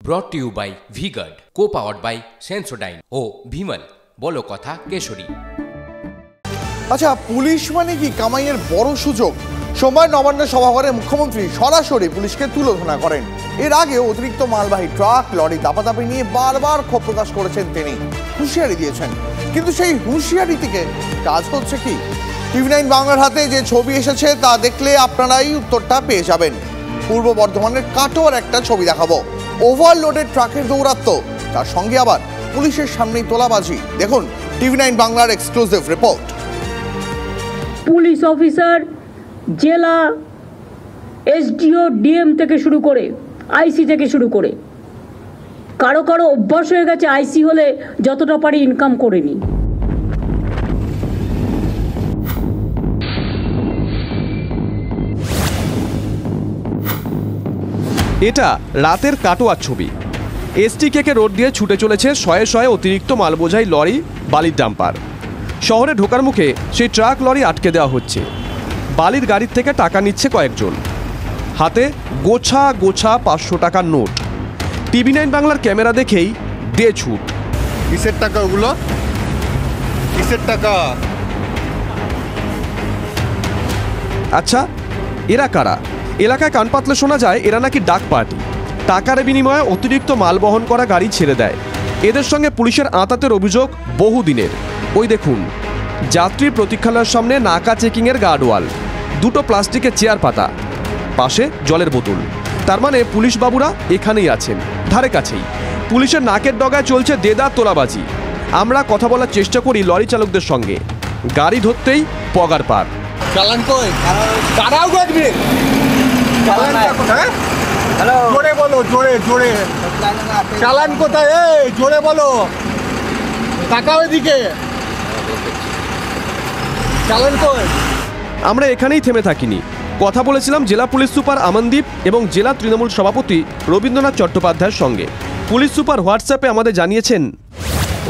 ব্রট to you by V-Guard, co-powered by Sensodyne ও ভিমল বলো কথা কেশরী। আচ্ছা, পুলিশ মানে কি কামাইয়ের বড় সুযোগ? সোমবার নবান্ন সভাঘরে মুখ্যমন্ত্রী সরাসরি পুলিশকে তুলোধনা করেন। এর আগে অতিরিক্ত মালবাহী ট্রাক লরি দাপাদাপি নিয়ে বারবার ক্ষোভ প্রকাশ করেছেন তিনি, হুঁশিয়ারি দিয়েছেন। কিন্তু সেই হুঁশিয়ারি থেকে কাজ হচ্ছে কি? TV9 বাংলার হাতে যে ছবি এসেছে তা দেখলে আপনারাই উত্তরটা পেয়ে যাবেন। পূর্ব বর্ধমানের কাটোয়ার একটা ছবি দেখাবো। ওভারলোডেড ট্রাকের দৌরাত্ম্য, তার সঙ্গে আবার পুলিশের সামনেই তোলাবাজি। দেখুন TV9 বাংলার এক্সক্লুসিভ রিপোর্ট। পুলিশ অফিসার, জেলা SDO, DM থেকে শুরু করে IC থেকে শুরু করে কারো কারো অভ্যাস হয়ে গেছে IC হলে যতটা পারি ইনকাম করে নি। এটা রাতের কাটোয়ার ছবি। STK রোড দিয়ে ছুটে চলেছে শয়ে শয়ে অতিরিক্ত মালবোঝাই লরি, বালির ডাম্পার। শহরে ঢোকার মুখে সেই ট্রাক লরি আটকে দেওয়া হচ্ছে। বালির গাড়ির থেকে টাকা নিচ্ছে কয়েকজন, হাতে গোছা গোছা 500 টাকার নোট। TV9 বাংলার ক্যামেরা দেখেই দে ছুট। কিসের টাকা ওগুলো? কিসের টাকা? আচ্ছা, এরা কারা? এলাকায় কান পাতলে শোনা যায় এরা নাকি ডাক পার্টি। টাকার বিনিময়ে অতিরিক্ত মাল বহন করা গাড়ি ছেড়ে দেয়। এদের সঙ্গে পুলিশের আঁতাতের অভিযোগ বহুদিনের। ওই দেখুন, যাত্রী প্রতীক্ষালয়ের সামনে নাকা চেকিংয়ের গার্ডওয়াল, দুটো প্লাস্টিকের চেয়ার পাতা, পাশে জলের বোতল। তার মানে পুলিশ বাবুরা এখানেই আছেন, ধারে কাছেই। পুলিশের নাকের ডগায় চলছে দেদার তোলাবাজি। আমরা কথা বলার চেষ্টা করি লরি চালকদের সঙ্গে। গাড়ি ধরতেই পগার পার। চালান কই? দাঁড়াও গো একদিন। চালানটা কোথায়? হ্যালো, জোরে বলো, জোরে জোরে। চালান কোথায়? এই জোরে বলো, তাকাও এদিকে। চালান কই? আমরা এখানেই থেমে থাকিনি। কথা বলেছিলাম জেলা পুলিশ সুপার আমনদীপ এবং জেলা তৃণমূল সভাপতি রবীন্দ্রনাথ চট্টোপাধ্যায়ের সঙ্গে। পুলিশ সুপার হোয়াটসঅ্যাপে আমাদের জানিয়েছেন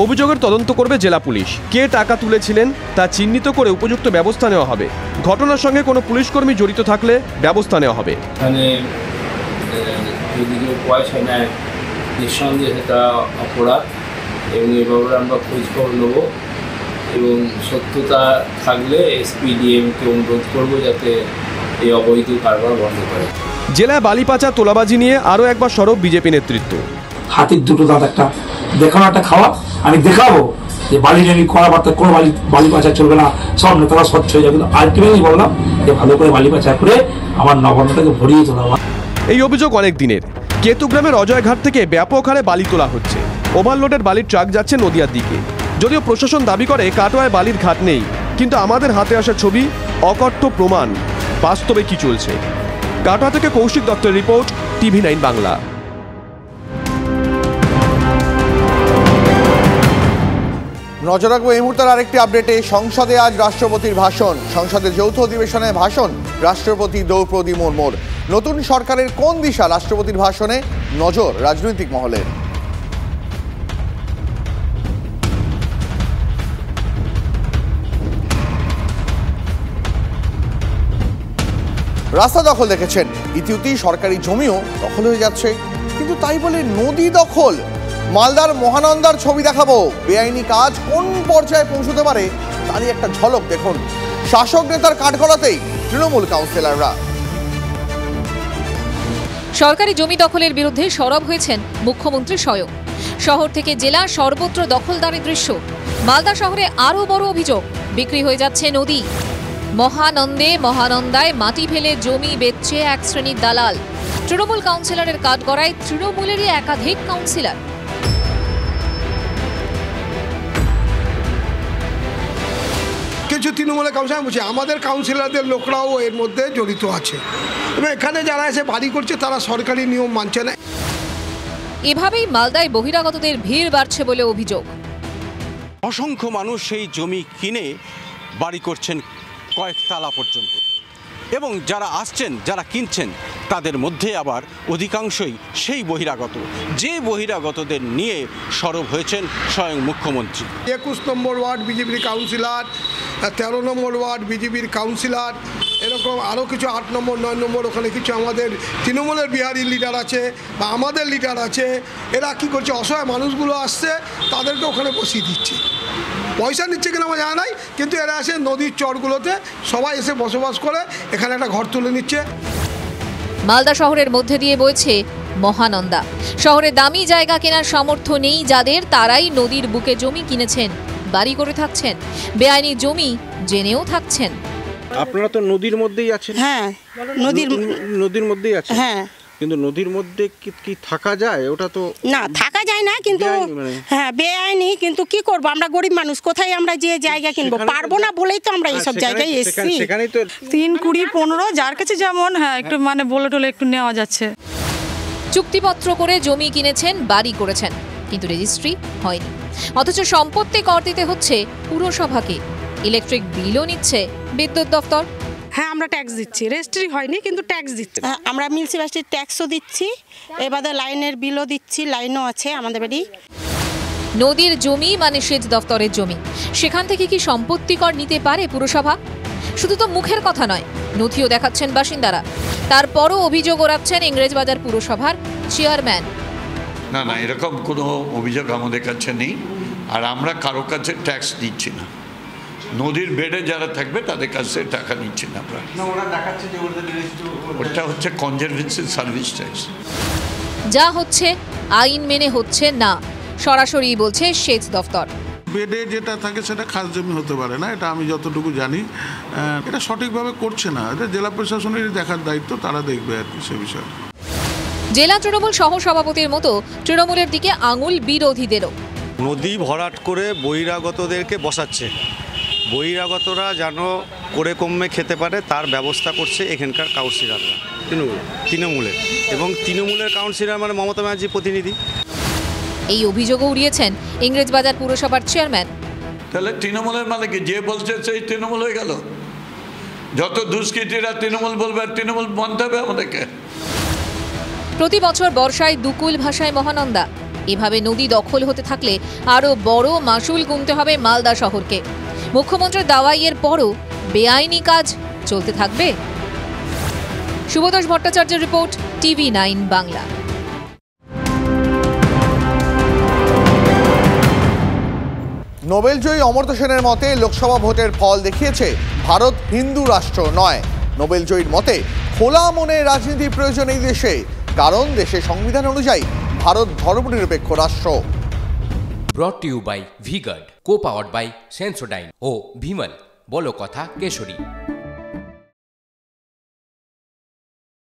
অভিযোগের তদন্ত করবে জেলা পুলিশ। কে টাকা তুলেছিলেন তা চিহ্নিত করে উপযুক্ত ব্যবস্থা নেওয়া হবে। ঘটনার সঙ্গে কোনো পুলিশকর্মী জড়িত থাকলে ব্যবস্থা নেওয়া হবে। এখানে যদি কেউ পয়সা নেয় নিঃসন্দেহে সেটা অপরাধ, এবং এ ব্যাপারে আমরা খোঁজখবর নেব এবং সত্যতা থাকলে SP DM-কে অনুরোধ করব যাতে এই অবৈধ কারবার বন্ধ করে। জেলায় বালি পাচার তোলাবাজি নিয়ে আরও একবার সরব বিজেপি নেতৃত্ব। হাতির দুটো দাঁত, একটা দেখানো একটা খাওয়া। আমি দেখাবো যে বালি নিয়ে কথাবার্তা, কোনো বালি পাচার চলবে না, সব নেতারা স্বচ্ছ হয়ে যাবে। কিন্তু আলটিমেটলি বললাম যে ভালো করে বালি পাচার করে আমার নবান্নটাকে ভরিয়ে তোলা। এই অভিযোগ অনেক দিনের। কেতুগ্রামের অজয়ঘাট থেকে ব্যাপক হারে বালি তোলা হচ্ছে। ওভারলোডেড বালির ট্রাক যাচ্ছে নদিয়ার দিকে। যদিও প্রশাসন দাবি করে কাটোয়ায় বালির ঘাট নেই, কিন্তু আমাদের হাতে আসা ছবি অকথ্য প্রমাণ বাস্তবে কি চলছে। কাটোয়া থেকে কৌশিক দত্তের রিপোর্ট, TV9 বাংলা। নজর রাখবো এই মুহূর্তের আরেকটি আপডেটে। সংসদে আজ রাষ্ট্রপতির ভাষণ। সংসদের যৌথ অধিবেশনে ভাষণ রাষ্ট্রপতি দ্রৌপদী মুর্মুর। নতুন সরকারের কোন দিশা রাষ্ট্রপতির ভাষণে নজর রাজনৈতিক মহলের। রাস্তা দখল দেখেছেন, ইতিউতি সরকারি জমিও দখল হয়ে যাচ্ছে। কিন্তু তাই বলে নদী দখল? মালদার মহানন্দার ছবি দেখাবো। বেআইনি কাজ কোন পর্যায়ে পৌঁছতে পারে তারই একটা ঝলক দেখুন। শাসক নেতার কাঠগড়াতেই তৃণমূল কাউন্সিলররা। সরকারি জমি দখলের বিরুদ্ধে সরব হয়েছেন মুখ্যমন্ত্রী স্বয়ং। শহর থেকে জেলা সর্বত্র দখলদারি দৃশ্য। মালদা শহরে আরও বড় অভিযোগ, বিক্রি হয়ে যাচ্ছে নদী। মহানন্দায় মাটি ফেলে জমি বেচছে এক শ্রেণীর দালাল। তৃণমূল কাউন্সিলরের কাঠগড়ায় তৃণমূলেরই একাধিক কাউন্সিলর। কিছু তৃণমূলের কাউন্সিলর বলছে, আমাদের কাউন্সিলরদের লোকরাও এর মধ্যে জড়িত আছে, এবং এখানে যারা এসে বাড়ি করছে তারা সরকারি নিয়ম মানছে না। এভাবেই মালদায় বহিরাগতদের ভিড় বাড়ছে বলে অভিযোগ। অসংখ্য মানুষ সেই জমি কিনে বাড়ি করছেন কয়েকতলা পর্যন্ত, এবং যারা আসছেন, যারা কিনছেন, তাদের মধ্যে আবার অধিকাংশই সেই বহিরাগত, যে বহিরাগতদের নিয়ে সরব হয়েছেন স্বয়ং মুখ্যমন্ত্রী। 21 নম্বর ওয়ার্ড বিজেপির কাউন্সিলর, 13 নম্বর ওয়ার্ড বিজেপির কাউন্সিলর এরকম আরও কিছু 8 নম্বর 9 নম্বর ওখানে কিছু আমাদের তৃণমূলের বিহারি লিডার আছে বা আমাদের লিডার আছে, এরা কি করছে, অসহায় মানুষগুলো আসছে তাদেরকে ওখানে বসিয়ে দিচ্ছে। পয়সা নিচ্ছে কিনা আমার জানা নাই, কিন্তু এরা এসে নদীর চরগুলোতে সবাই এসে বসবাস করে এখানে একটা ঘর তুলে নিচ্ছে। মালদা শহরের মধ্যে দিয়ে বইছে মহানন্দা। শহরে দামি জায়গা কেনার সামর্থ্য নেই যাদের, তারাই নদীর বুকে জমি কিনেছেন, বাড়ি করে থাকছেন, বেআইনি জমি জেনেও থাকছেন। আপনারা তো নদীর মধ্যেই আছেন। হ্যাঁ, নদীর মধ্যেই আছেন। হ্যাঁ, কিন্তু নদীর মধ্যে কি থাকা যায়? ওটা তো না, থাকা যায় না, কিন্তু হ্যাঁ বেআইনি। কিন্তু কি করব, আমরা গরিব মানুষ, কোথায় আমরা যে জায়গা কিনবো, পারবো না বলেই তো আমরা এইসব জায়গায় এসেছি। সেখানেই তো 3, 20, 15 যার কাছে যেমন, হ্যাঁ একটু মানে বলে টলে একটু নেওয়া যাচ্ছে। চুক্তিপত্র করে জমি কিনেছেন, বাড়ি করেছেন, কিন্তু রেজিস্ট্রি হয়নি। অথচ সম্পত্তি কর দিতে হচ্ছে পুরসভাকে, ইলেকট্রিক বিলও নিচ্ছে বিদ্যুৎ দপ্তর। হ্যাঁ, আমরা ট্যাক্স দিচ্ছি, রেজিস্ট্রি হয়নি কিন্তু ট্যাক্স দিচ্ছি। আমরা মিউনিসিপ্যালিটির ট্যাক্সও দিচ্ছি, এবারে লাইনের বিলও দিচ্ছি, লাইনও আছে আমাদের বাড়ি। নদীর জমি মানে সেচ দপ্তরের জমি, সেখান থেকে কি সম্পত্তি কর নিতে পারে পুরসভা? শুধু তো মুখের কথা নয়, নথিও দেখাচ্ছেন বাসিন্দারা। তারপরও অভিযোগ ওড়াচ্ছেন ইংরেজবাজার পুরসভার চেয়ারম্যান। না না, এরকম কোনো অভিযোগ আমাদের কাছে নেই, আর আমরা কারো কাছে ট্যাক্স দিচ্ছি না। নদীর বেডে যারা থাকবে তাদের কাছে টাকা নিচ্ছি না আমরা। ওটা হচ্ছে কনজারভেন্সি সার্ভিস ট্যাক্স। যা হচ্ছে আইন মেনে হচ্ছে না, সরাসরি বলছে সেচ দপ্তর। বেডে যেটা থাকে সেটা খাস জমি হতে পারে না, এটা আমি যতটুকু জানি। এটা সঠিকভাবে করছে না, এটা জেলা প্রশাসনের দেখার দায়িত্ব, তারা দেখবে আর কি সে বিষয়ে। জেলা তৃণমূল সহ সভাপতির মতো তৃণমূলের দিকে আঙুল বিরোধীদেরও। নদী ভরাট করে বহিরাগতদেরকে বসাচ্ছে, বহিরাগতরা যেন করে কমে খেতে পারে তার ব্যবস্থা করছে এখানকার কাউন্সিলররা, তৃণমূলের, এবং তৃণমূলের কাউন্সিলর মানে মমতা ব্যানার্জির প্রতিনিধি। এই অভিযোগও উড়িয়েছেন ইংরেজবাজার পুরসভার চেয়ারম্যান। তাহলে তৃণমূলের মানে কি, যে বলছে সেই তৃণমূল হয়ে গেল? যত দুষ্কৃতীরা তৃণমূল বলবে আর তৃণমূল মানতে হবে আমাদেরকে। প্রতি বছর বর্ষায় দুকুল ভাষায় মহানন্দা। এভাবে নদী দখল হতে থাকলে আরও বড় মাসুল গুনতে হবে মালদা শহরকে। মুখ্যমন্ত্রীর দাওয়াইয়ের পরও বেআইনি কাজ চলতে থাকবে। শুভতোষ ভট্টাচার্যের রিপোর্ট, TV9 বাংলা। নোবেলজয়ী অমর্ত্য সেনের মতে লোকসভা ভোটের ফল দেখিয়েছে ভারত হিন্দু রাষ্ট্র নয়। নোবেলজয়ীর মতে খোলা মনে রাজনীতির প্রয়োজন এই দেশে, কারণ দেশের সংবিধান অনুযায়ী ভারত ধর্মনিরপেক্ষ রাষ্ট্র। Brought to you by V-Guard, co-powered by Sensodyne ও ভিমল, বলো কথা কেশরী।